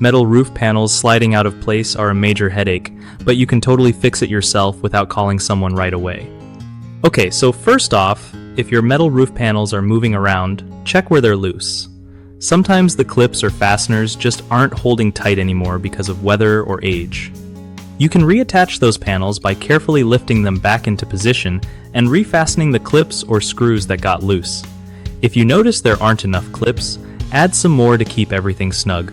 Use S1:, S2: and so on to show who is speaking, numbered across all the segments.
S1: Metal roof panels sliding out of place are a major headache, but you can totally fix it yourself without calling someone right away. Okay, so first off, if your metal roof panels are moving around, check where they're loose. Sometimes the clips or fasteners just aren't holding tight anymore because of weather or age. You can reattach those panels by carefully lifting them back into position and refastening the clips or screws that got loose. If you notice there aren't enough clips, add some more to keep everything snug.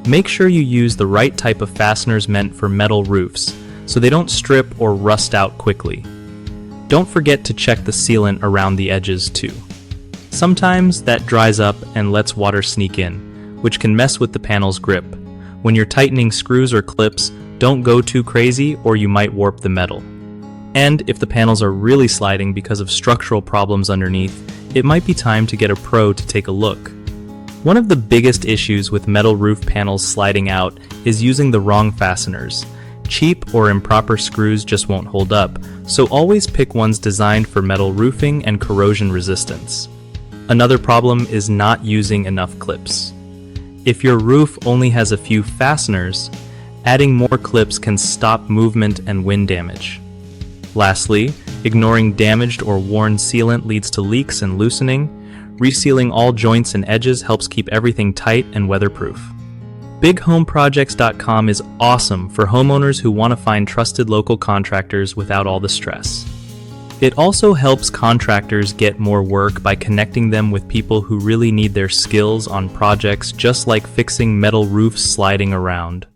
S1: Make sure you use the right type of fasteners meant for metal roofs, so they don't strip or rust out quickly. Don't forget to check the sealant around the edges too. Sometimes that dries up and lets water sneak in, which can mess with the panel's grip. When you're tightening screws or clips, don't go too crazy or you might warp the metal. And if the panels are really sliding because of structural problems underneath, it might be time to get a pro to take a look. One of the biggest issues with metal roof panels sliding out is using the wrong fasteners. Cheap or improper screws just won't hold up, so always pick ones designed for metal roofing and corrosion resistance. Another problem is not using enough clips. If your roof only has a few fasteners, adding more clips can stop movement and wind damage. Lastly, ignoring damaged or worn sealant leads to leaks and loosening. Resealing all joints and edges helps keep everything tight and weatherproof. BigHomeProjects.com is awesome for homeowners who want to find trusted local contractors without all the stress. It also helps contractors get more work by connecting them with people who really need their skills on projects just like fixing metal roofs sliding around.